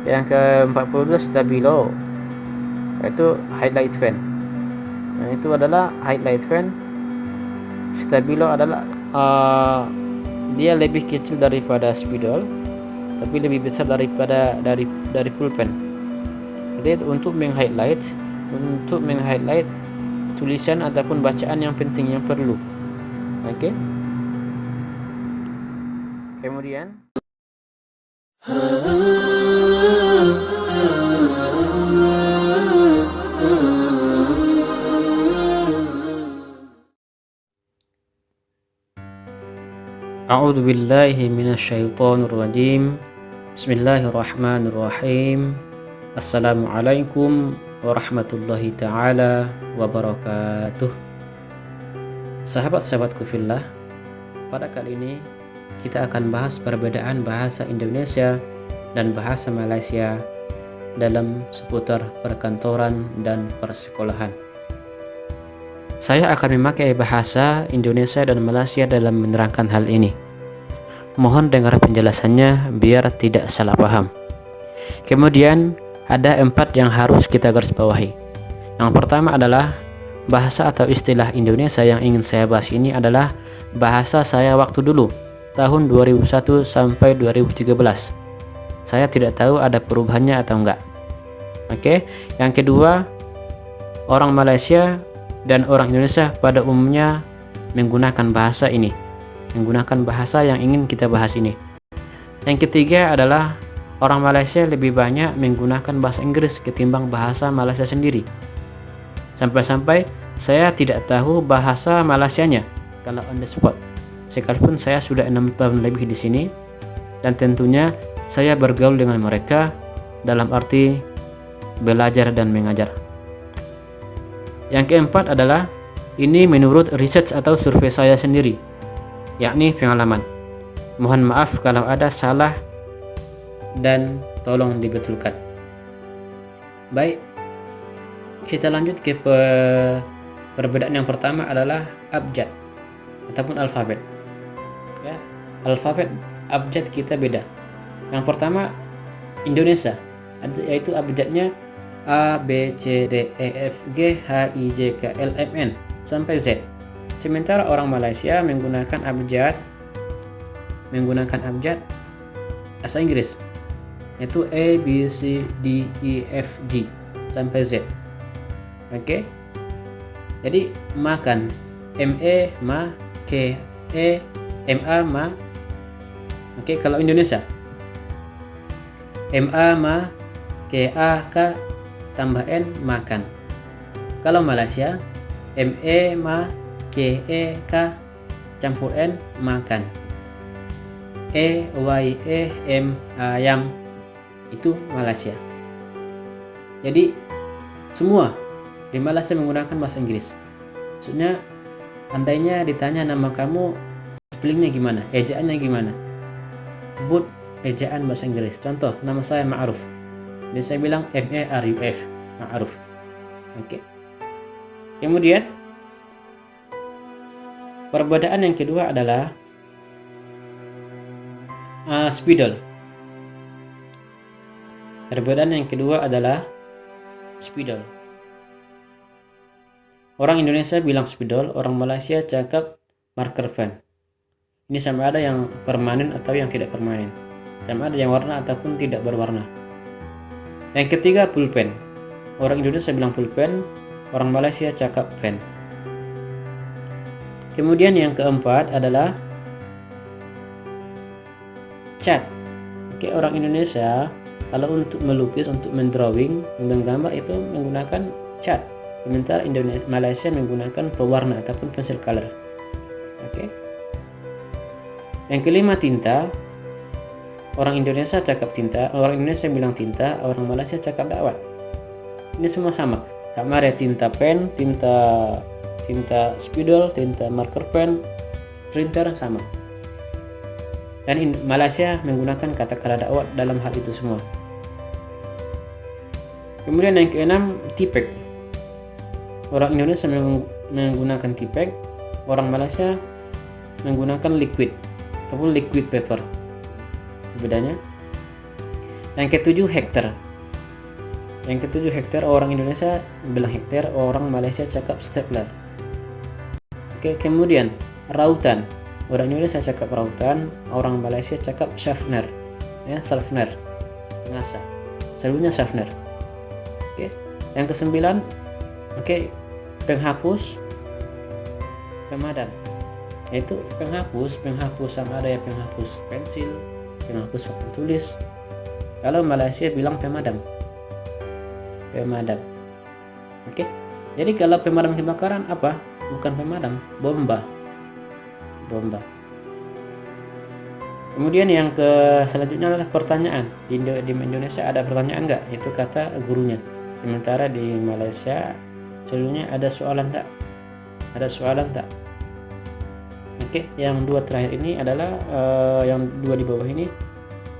Yang ke-42 stabilo, yaitu highlight fan. Nah, itu adalah highlight fan. Stabilo adalah dia lebih kecil daripada spidol, tapi lebih besar daripada dari pulpen. Jadi untuk meng-highlight tulisan ataupun bacaan yang penting yang perlu. Oke. Kemudian A'udzu billahi minasyaitonir rajim. Bismillahirrahmanirrahim. Assalamualaikum warahmatullahi taala wabarakatuh. Sahabat-sahabatku fillah, pada kali ini kita akan bahas perbedaan bahasa Indonesia dan bahasa Malaysia dalam seputar perkantoran dan persekolahan. Saya akan memakai bahasa Indonesia dan Malaysia dalam menerangkan hal ini. Mohon dengar penjelasannya biar tidak salah paham. Kemudian ada 4 yang harus kita garis bawahi. Yang pertama adalah bahasa atau istilah Indonesia yang ingin saya bahas ini adalah bahasa saya waktu dulu, tahun 2001 sampai 2013. Saya tidak tahu ada perubahannya atau enggak. Oke. Yang kedua, orang Malaysia dan orang Indonesia pada umumnya menggunakan bahasa ini, menggunakan bahasa yang ingin kita bahas ini. Yang ketiga adalah orang Malaysia lebih banyak menggunakan bahasa Inggris ketimbang bahasa Malaysia sendiri. Sampai-sampai saya tidak tahu bahasa Malaysianya kalau on the spot. Sekalipun saya sudah 6 tahun lebih di sini dan tentunya saya bergaul dengan mereka dalam arti belajar dan mengajar. Yang keempat adalah ini menurut research atau survei saya sendiri, yakni pengalaman. Mohon maaf kalau ada salah dan tolong dibetulkan. Baik, kita lanjut ke perbedaan yang pertama adalah abjad ataupun alfabet. Ya, alfabet abjad kita beda. Yang pertama Indonesia, yaitu abjadnya A, B, C, D, E, F, G, H, I, J, K, L, M, N sampai Z. Sementara orang Malaysia menggunakan abjad bahasa Inggris, yaitu A, B, C, D, E, F, G sampai Z. Oke. Jadi makan M-E, ma, K-E, M-A, ma. Oke, kalau Indonesia M-A, ma, K-A, K tambah N, makan. Kalau Malaysia M-E, ma, K-E, K campur N, makan. E-Y-E, M, ayam. Itu Malaysia. Jadi semua di Malaysia menggunakan bahasa Inggris. Maksudnya andainya ditanya nama kamu, spellingnya gimana, ejaannya gimana, sebut ejaan bahasa Inggris. Contoh, nama saya Ma'ruf, jadi saya bilang M-A-R-U-F, Ma'ruf. Oke. Kemudian perbedaan yang kedua adalah spidol. Perbedaan yang kedua adalah spidol. Orang Indonesia bilang spidol, orang Malaysia cakap marker pen. Ini sama ada yang permanen atau yang tidak permanen, sama ada yang warna ataupun tidak berwarna. Yang ketiga pulpen. Orang Indonesia bilang pulpen, orang Malaysia cakap pen. Kemudian yang keempat adalah cat. Oke, orang Indonesia kalau untuk melukis, untuk mendrawing, menggambar itu menggunakan cat. Sementara Malaysia menggunakan pewarna ataupun pencil color. Oke. Yang kelima tinta. Orang Indonesia cakap tinta, orang Indonesia bilang tinta, orang Malaysia cakap dakwat. Ini semua sama. Sama ada tinta pen, tinta spidol, tinta marker pen, printer sama. Dan Malaysia menggunakan kata-kata dakwat dalam hal itu semua. Kemudian yang keenam, tipek. Orang Indonesia menggunakan tipek, orang Malaysia menggunakan liquid ataupun liquid paper. Bedanya. Yang ketujuh hektar. Yang ketujuh hektar, orang Indonesia bilang hektar, orang Malaysia cakap stapler. Oke, kemudian rautan. Orang Indonesia cakap rautan, orang Malaysia cakap sharpener. Ya, sharpener. Ngasa. Selalunya sharpener. Oke. Yang kesembilan, oke, penghapus, pemadam. Yaitu penghapus sama ada ya penghapus pensil, penghapus papan tulis. Kalau Malaysia bilang pemadam. Oke. Jadi kalau pemadam kebakaran apa? Bukan pemadam, bomba. Kemudian yang selanjutnya adalah pertanyaan. Di Indonesia ada pertanyaan enggak? Itu kata gurunya. Sementara di Malaysia selanjutnya ada soalan enggak? Ada soalan enggak? Oke, yang dua terakhir ini adalah yang dua di bawah ini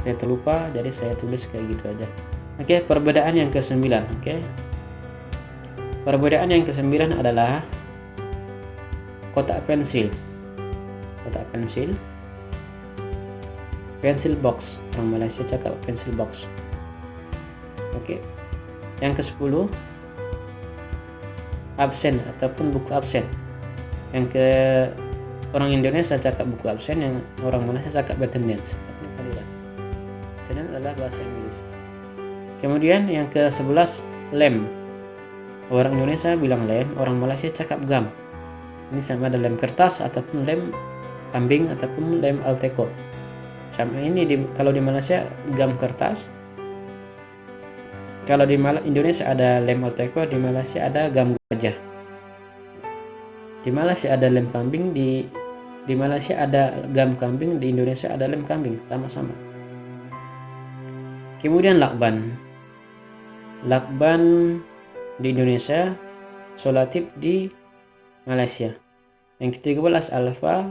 saya terlupa, jadi saya tulis kayak gitu aja. Oke, perbedaan yang ke-9. Oke. Perbedaan yang ke-9 adalah kotak pensil. Pensil box. Orang Malaysia cakap pensil box. Oke. Yang ke-10 absen ataupun buku absen. Yang ke orang Indonesia cakap buku absen, yang orang Malaysia cakap attendance. Attendance adalah bahasa Inggris. Kemudian yang ke-11 lem. Orang Indonesia bilang lem, orang Malaysia cakap gam. Ini sama ada lem kertas ataupun lem kambing ataupun lem Alteco. Sama ini kalau di Malaysia gam kertas. Kalau di Indonesia ada lem Alteco, di Malaysia ada gam gajah. Di Malaysia ada lem kambing, di Malaysia ada gam kambing, di Indonesia ada lem kambing, sama-sama. Kemudian lakban di Indonesia, solatif di Malaysia. Yang ke-13 alfa.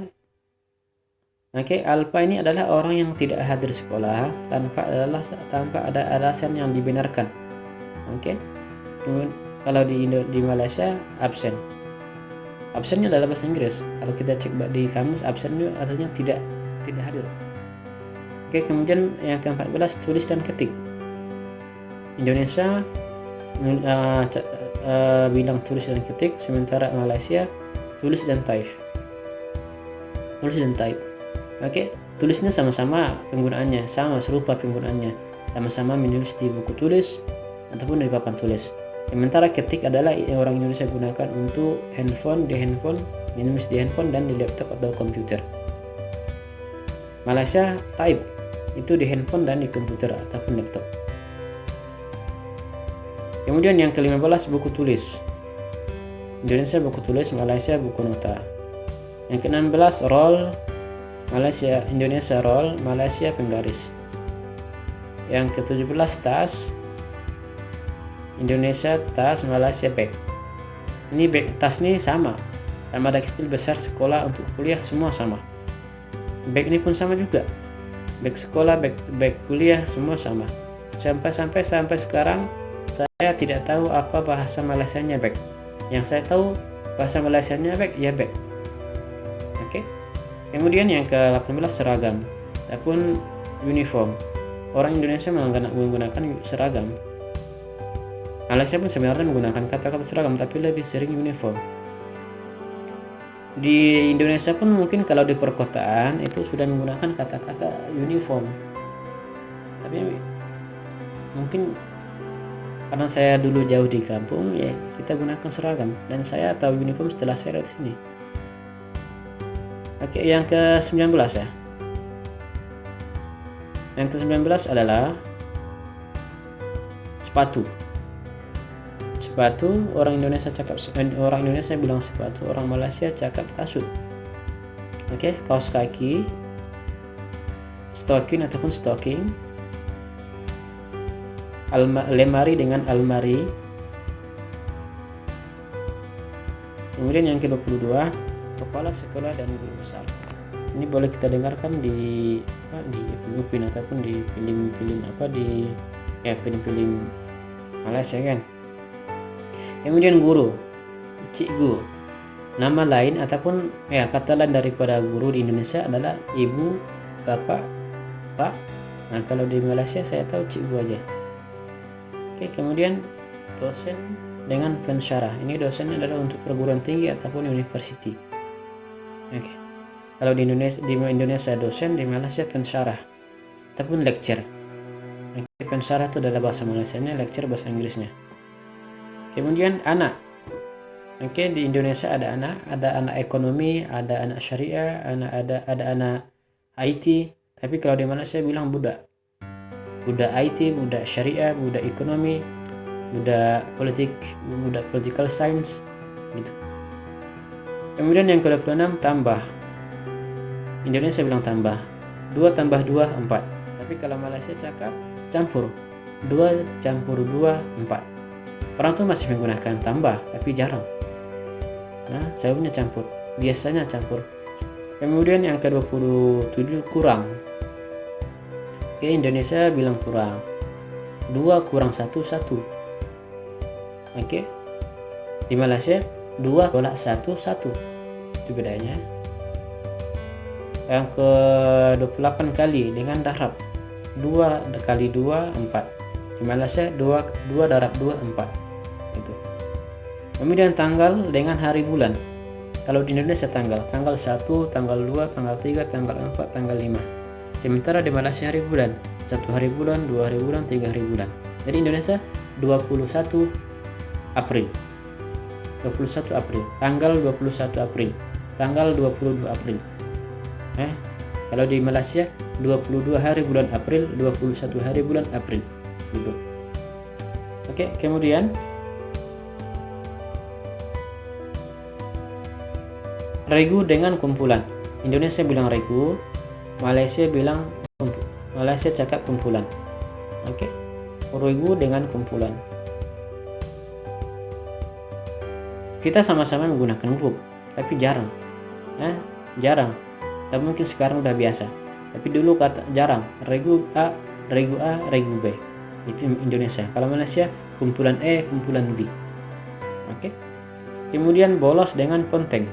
Oke, alfa ini adalah orang yang tidak hadir sekolah tanpa ada alasan yang dibenarkan. Oke. Kemudian kalau di Malaysia absen. Absennya adalah bahasa Inggris. Kalau kita cek di kamus, absen itu artinya tidak hadir. Oke, kemudian yang ke-14 tulis dan ketik. Indonesia bilang tulis dan ketik, sementara Malaysia tulis dan type. Oke, tulisnya sama-sama penggunaannya, serupa penggunaannya, sama-sama menulis di buku tulis ataupun di papan tulis. Sementara ketik adalah yang orang Indonesia gunakan untuk di handphone, menulis di handphone dan di laptop atau komputer. Malaysia type itu di handphone dan di komputer ataupun laptop. Kemudian yang ke-15 buku tulis. Indonesia buku tulis, Malaysia buku nota. Yang ke-16 roll. Indonesia roll, Malaysia penggaris. Yang ke-17 tas. Indonesia tas, Malaysia bag. Ini bag tas nih sama ada kecil besar, sekolah untuk kuliah semua sama. Bag ini pun sama juga. Bag sekolah, bag kuliah semua sama. Sampai sekarang saya tidak tahu apa bahasa Malaysianya bag. Yang saya tahu bahasa Malaysianya bag ya bag. Oke. Kemudian yang ke-18 seragam ataupun uniform. Orang Indonesia menggunakan seragam. Malaysia pun sebenarnya menggunakan kata-kata seragam, tapi lebih sering uniform. Di Indonesia pun mungkin kalau di perkotaan itu sudah menggunakan kata-kata uniform. Tapi mungkin karena saya dulu jauh di kampung, ya kita gunakan seragam, dan saya tahu uniform setelah saya lihat sini. Oke, yang ke-19 ya. Yang ke-19 adalah sepatu. Orang Indonesia bilang sepatu, orang Malaysia cakap kasut. Oke, kaos kaki, stocking ataupun stocking. Lemari dengan almari. Kemudian yang ke-22 kepala sekolah dan guru besar. Ini boleh kita dengarkan di Upin ataupun di film-film Malaysia kan. Kemudian guru, cikgu. Nama lain ataupun kata lain daripada guru di Indonesia adalah ibu, bapak, pak, Nah, kalau di Malaysia saya tahu cikgu aja. Oke, kemudian dosen dengan pensyarah. Ini dosennya adalah untuk perguruan tinggi ataupun university. Oke. Kalau di Indonesia dosen, di Malaysia pensyarah ataupun lecture. Oke, pensyarah itu adalah bahasa Malaysianya, lecture bahasa Inggrisnya. Kemudian anak. Oke, di Indonesia ada anak ekonomi, ada anak syariah, ada anak IT. Tapi kalau di Malaysia bilang budak. Budak IT, budak syariah, budak ekonomi, budak political science gitu. Kemudian yang ke-26 tambah. Indonesia bilang tambah. 2 tambah 2 4. Tapi kalau Malaysia cakap campur. 2 campur 2 4. Orang tuh masih menggunakan tambah tapi jarang. Nah, saya punya campur. Biasanya campur. Kemudian yang ke-27 kurang. Oke, Indonesia bilang kurang. 2 kurang 1 1. Oke. Di Malaysia 2 tolak 1 1. Itu bedanya. Yang ke-28 kali dengan darab. 2 kali 2 4. Di Malaysia 2 darab 2 4. Itu. Kemudian tanggal dengan hari bulan. Kalau di Indonesia tanggal 1, tanggal 2, tanggal 3, tanggal 4, tanggal 5. Sementara di Malaysia hari bulan. 1 hari bulan, 2 hari bulan, 3 hari bulan. Jadi Indonesia 21 April. 21 April. Tanggal 21 April. Tanggal 22 April. Kalau di Malaysia 22 hari bulan April, 21 hari bulan April. Gitu. Oke, kemudian regu dengan kumpulan. Indonesia bilang regu, Malaysia cakap kumpulan. Oke. Regu dengan kumpulan. Kita sama-sama menggunakan huruf, tapi jarang. Jarang. Tapi mungkin sekarang udah biasa. Tapi dulu kata jarang. Regu A, regu B. Itu Indonesia. Kalau Malaysia kumpulan E, kumpulan B. Oke. Kemudian bolos dengan ponteng.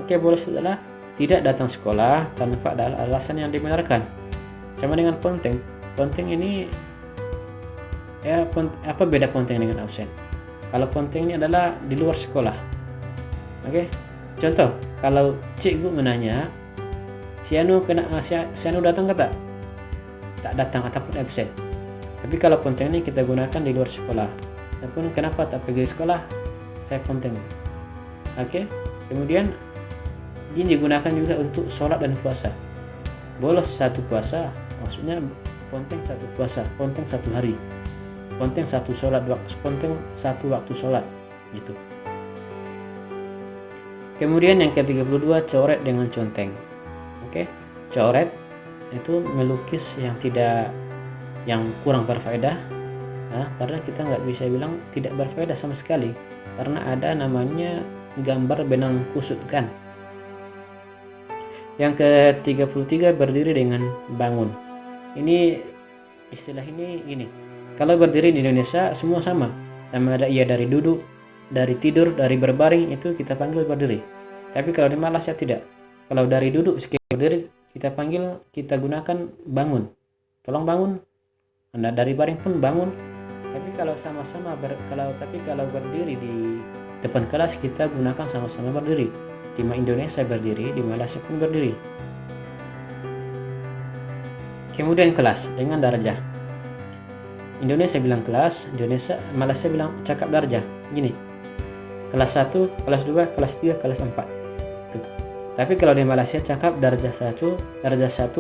Oke, bolos adalah tidak datang sekolah tanpa ada alasan yang dibenarkan. Sama dengan ponteng. Ponteng ini apa beda ponteng dengan absen? Kalau ponteng ini adalah di luar sekolah. Oke. Contoh, kalau cikgu menanya, si Anu datang ke tak? Tak datang ataupun absen. Tapi kalau ponteng ini kita gunakan di luar sekolah. Ataupun kenapa tak pergi sekolah? Saya ponteng. Oke. Kemudian ini digunakan juga untuk sholat dan puasa. Bolos 1 puasa, maksudnya ponteng 1 puasa, ponteng 1 hari, ponteng 1 sholat, ponteng 1 waktu sholat, gitu. Kemudian yang ke-32 coret dengan conteng. Oke, coret itu melukis yang kurang berfaedah. Karena kita nggak bisa bilang tidak berfaedah sama sekali, karena ada namanya gambar benang kusut kan. Yang ke-33 berdiri dengan bangun. Ini istilah ini gini. Kalau berdiri di Indonesia semua sama. Sama ada ia dari duduk, dari tidur, dari berbaring, itu kita panggil berdiri. Tapi kalau di Malaysia tidak. Kalau dari duduk berdiri kita gunakan bangun. Tolong bangun. Anda dari baring pun bangun. Tapi kalau kalau berdiri di depan kelas kita gunakan sama-sama berdiri. Di Indonesia berdiri, di Malaysia pun berdiri. Kemudian kelas dengan darjah. Indonesia bilang kelas, Malaysia bilang cakap darjah. Gini. Kelas 1, kelas 2, kelas 3, kelas 4. Tuh. Tapi kalau di Malaysia cakap darjah 1, darjah 1,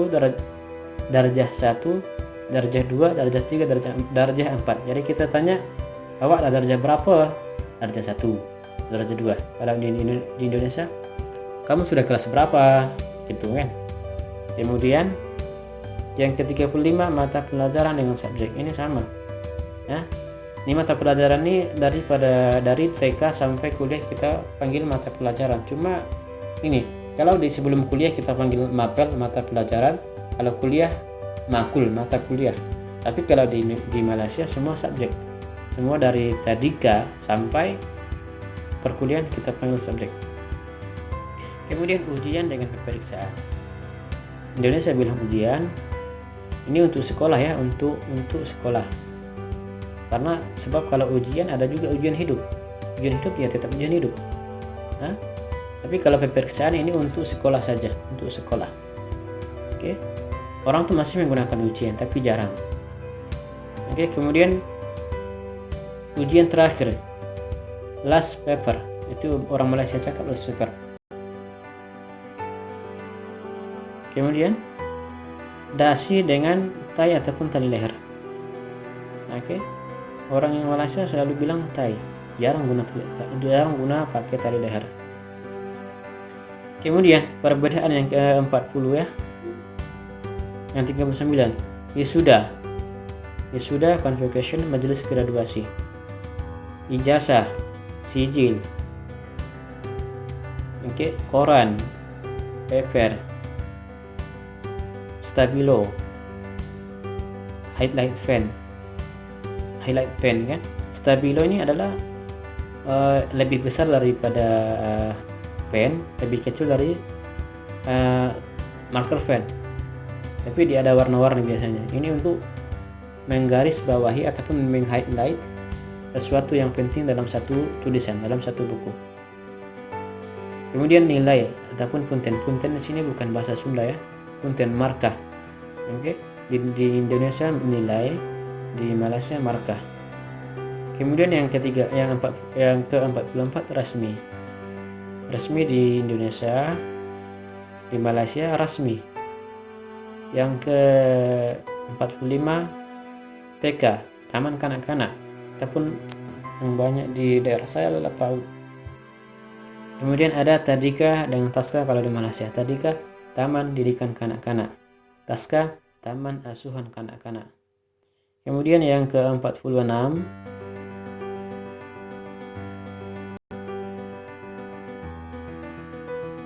darjah 1, darjah 2, darjah 3, darjah 4. Jadi kita tanya, awak ada darjah berapa? Darjah 1, darjah 2. Kalau di Indonesia, kamu sudah kelas berapa? Gitu kan. Kemudian yang ke-35 mata pelajaran dengan subjek. Ini sama. Ini mata pelajaran ini dari TK sampai kuliah kita panggil mata pelajaran. Cuma ini, kalau di sebelum kuliah kita panggil mapel, mata pelajaran. Kalau kuliah makul, mata kuliah. Tapi kalau di Malaysia semua subjek. Semua dari tadika sampai perkuliahan kita panggil subjek. Kemudian ujian dengan peperiksaan. Indonesia bilang ujian, Ini untuk sekolah ya, untuk sekolah. Karena sebab kalau ujian ada juga ujian hidup. Ujian hidup ya tetap ujian hidup. Hah? Tapi kalau peperiksaan ini untuk sekolah saja, untuk sekolah. Oke. Orang tuh masih menggunakan ujian tapi jarang. Oke, kemudian ujian terakhir, last paper. Itu orang Malaysia cakap last paper. Kemudian dasi dengan tai ataupun tali leher. Oke. Orang yang Malaysia selalu bilang tai, jarang guna pakai tali leher. Kemudian perbedaan yang ke-40 ya. Yang 39, wisuda convocation majelis graduasi. Ijazah, sijil. Oke, koran, paper, stabilo, highlight pen kan. Stabilo ini adalah lebih besar daripada pen, lebih kecil dari marker pen, tapi dia ada warna-warni biasanya. Ini untuk menggaris bawahi ataupun meng-highlight sesuatu yang penting dalam satu tulisan, dalam satu buku. Kemudian nilai ataupun punten di sini bukan bahasa Sunda ya, punten markah. Oke, di Indonesia nilai, di Malaysia markah. Kemudian yang ketiga, yang ke-44 resmi di Indonesia, di Malaysia rasmi. Yang ke-45 TK, taman kanak-kanak, ataupun yang banyak di daerah saya adalah PAUD. Kemudian ada tadika dengan taska kalau di Malaysia. Tadika taman didikan kanak-kanak, taska taman asuhan kanak-kanak. Kemudian yang ke-46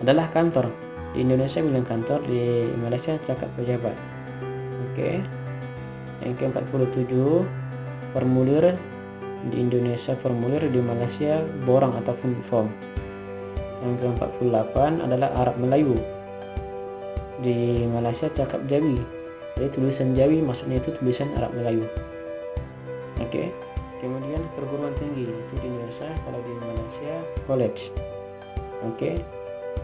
adalah kantor. Di Indonesia bilang kantor, di Malaysia cakap pejabat. Oke. Yang ke-47 formulir. Di Indonesia formulir, di Malaysia borang ataupun form. Yang ke-48 adalah Arab Melayu. Di Malaysia cakap Jawi. Jadi tulisan Jawi maksudnya itu tulisan Arab Melayu. Oke. Kemudian perguruan tinggi itu di Indonesia, kalau di Malaysia college. Oke.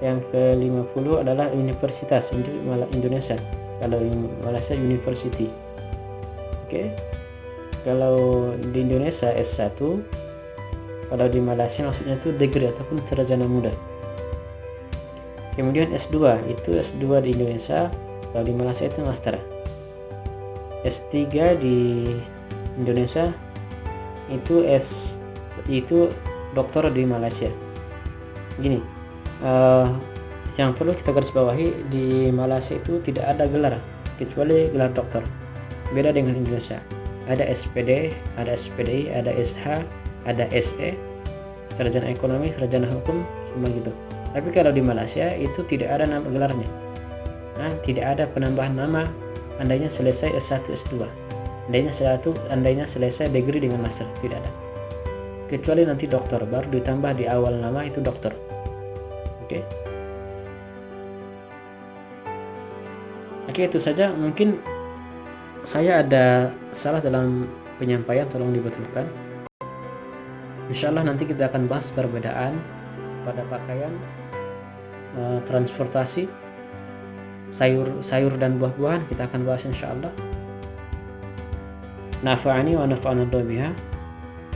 Yang ke-50 adalah universitas untuk Indonesia. Kalau di Malaysia university. Oke. Kalau di Indonesia S1, kalau di Malaysia maksudnya itu degree ataupun sarjana muda. Kemudian S2 itu S2 di Indonesia, kalau di Malaysia itu master. S3 di Indonesia itu doktor di Malaysia. Gini, yang perlu kita garis bawahi, di Malaysia itu tidak ada gelar kecuali gelar doktor. Beda dengan Indonesia. Ada SPD, ada SPDI, ada SH, ada SE, sarjana ekonomi, sarjana hukum, semua gitu. Tapi kalau di Malaysia itu tidak ada nama gelarnya. Tidak ada penambahan nama andainya selesai S1, S2. Andainya selesai degree dengan master, tidak ada. Kecuali nanti doktor, baru ditambah di awal nama itu doktor. Oke. Oke, itu saja. Mungkin saya ada salah dalam penyampaian, tolong dibetulkan. Insyaallah nanti kita akan bahas perbedaan pada pakaian, transportasi, sayur dan buah-buahan kita akan bahas insyaallah. Nafa'ani wa nafa'ana biha.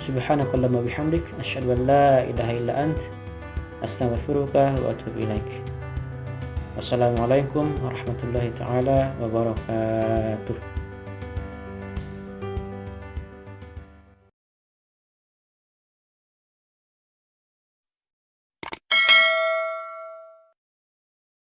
Subhanakallahumma bihamdik asyhadu an la ilaha illa ant astaghfiruka wa atubu ilaik. Wassalamualaikum warahmatullahi taala wabarakatuh.